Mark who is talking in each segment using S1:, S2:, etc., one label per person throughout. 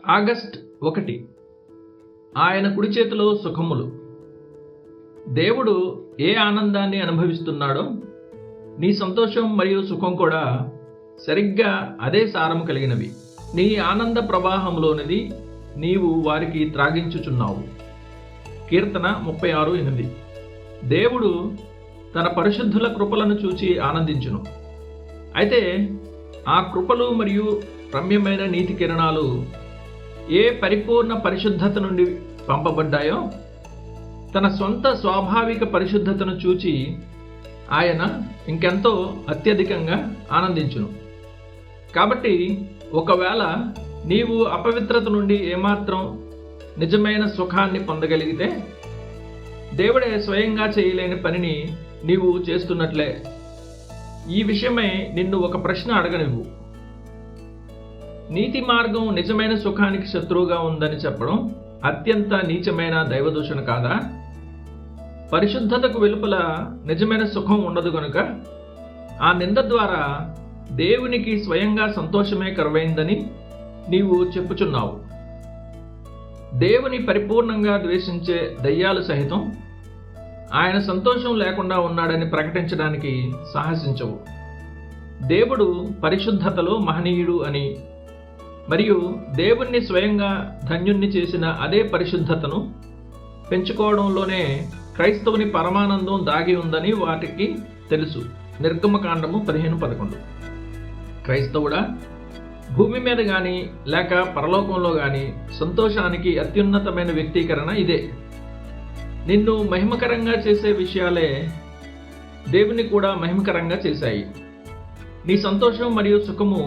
S1: August 1. ఆయన కుడి చేతిలో సుఖములు. దేవుడు ఏ ఆనందాన్ని అనుభవిస్తున్నాడో నీ సంతోషం మరియు సుఖం కూడా సరిగ్గా అదే సారము కలిగినవి. నీ ఆనంద ప్రవాహంలోనిది నీవు వారికి త్రాగించుచున్నావు. కీర్తన 36:8. దేవుడు తన పరిశుద్ధుల కృపలను చూచి ఆనందించును. అయితే ఆ కృపలు మరియు రమ్యమైన నీతి కిరణాలు ఏ పరిపూర్ణ పరిశుద్ధత నుండి పంపబడ్డాయో తన సొంత స్వాభావిక పరిశుద్ధతను చూచి ఆయన ఇంకెంతో అత్యధికంగా ఆనందించును. కాబట్టి ఒకవేళ నీవు అపవిత్రత నుండి ఏమాత్రం నిజమైన సుఖాన్ని పొందగలిగితే దేవుడే స్వయంగా చేయలేని పనిని నీవు చేస్తున్నట్లే. ఈ విషయమై నిన్ను ఒక ప్రశ్న అడగనివ్వు. నీతి మార్గం నిజమైన సుఖానికి శత్రువుగా ఉందని చెప్పడం అత్యంత నీచమైన దైవదూషణ కాదా? పరిశుద్ధతకు వెలుపల నిజమైన సుఖం ఉండదు గనుక ఆ నింద ద్వారా దేవునికి స్వయంగా సంతోషమే కరువైందని నీవు చెప్పుచున్నావు. దేవుని పరిపూర్ణంగా ద్వేషించే దయ్యాలు సహితం ఆయన సంతోషం లేకుండా ఉన్నాడని ప్రకటించడానికి సాహసించవు. దేవుడు పరిశుద్ధతలో మహనీయుడు అని మరియు దేవుణ్ణి స్వయంగా ధన్యుణ్ణి చేసిన అదే పరిశుద్ధతను పెంచుకోవడంలోనే క్రైస్తవుని పరమానందం దాగి ఉందని వాటికి తెలుసు. నిర్గమకాండము 15:11. క్రైస్తవుడా, భూమి మీద గాని లేక పరలోకంలో గాని సంతోషానికి అత్యున్నతమైన వ్యక్తీకరణ ఇదే. నిన్ను మహిమకరంగా చేసే విషయాలే దేవుని కూడా మహిమకరంగా చేశాయి. నీ సంతోషం మరియు సుఖము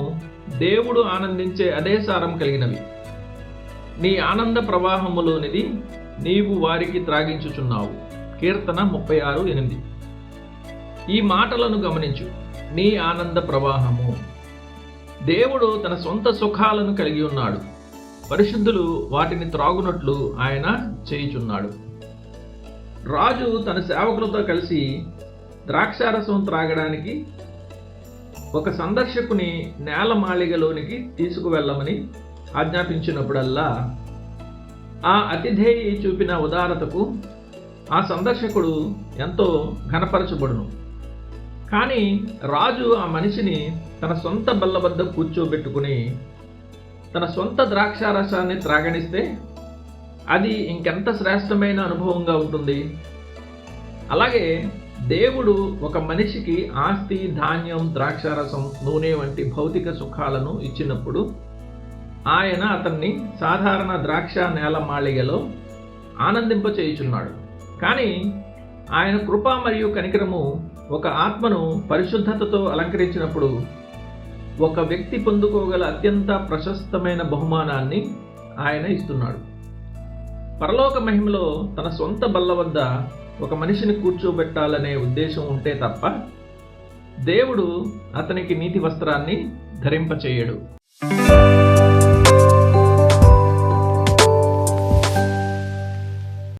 S1: దేవుడు ఆనందించే అదే సారం కలిగినవి. నీ ఆనంద ప్రవాహములోనిది నీవు వారికి త్రాగించుచున్నావు. కీర్తన 36:8. ఈ మాటలను గమనించు. నీ ఆనంద ప్రవాహము. దేవుడు తన సొంత సుఖాలను కలిగి ఉన్నాడు. పరిశుద్ధులు వాటిని త్రాగునట్లు ఆయన చేయుచున్నాడు. రాజు తన సేవకులతో కలిసి ద్రాక్షారసం త్రాగడానికి ఒక సందర్శకుని నేలమాళిగలోనికి తీసుకువెళ్ళమని ఆజ్ఞాపించినప్పుడల్లా ఆ అతిథేయి చూపిన ఉదారతకు ఆ సందర్శకుడు ఎంతో ఘనపరచబడును. కానీ రాజు ఆ మనిషిని తన సొంత బల్ల వద్ద కూర్చోబెట్టుకుని తన సొంత ద్రాక్షారసాన్ని త్రాగనిస్తే అది ఇంకెంత శ్రేష్టమైన అనుభవంగా ఉంటుంది. అలాగే దేవుడు ఒక మనిషికి ఆస్తి, ధాన్యం, ద్రాక్షారసం, నూనె వంటి భౌతిక సుఖాలను ఇచ్చినప్పుడు ఆయన అతన్ని సాధారణ ద్రాక్ష నేలమాళిగలో ఆనందింపచేయుచున్నాడు. కానీ ఆయన కృప మరియు కనికరము ఒక ఆత్మను పరిశుద్ధతతో అలంకరించినప్పుడు ఒక వ్యక్తి పొందుకోగల అత్యంత ప్రశస్తమైన బహుమానాన్ని ఆయన ఇస్తున్నాడు. పరలోక మహిమలో తన సొంత బల్ల వద్ద ఒక మనిషిని కూర్చోబెట్టాలనే ఉద్దేశం ఉంటే తప్ప దేవుడు అతనికి నీతి వస్త్రాన్ని ధరింపచేయడు.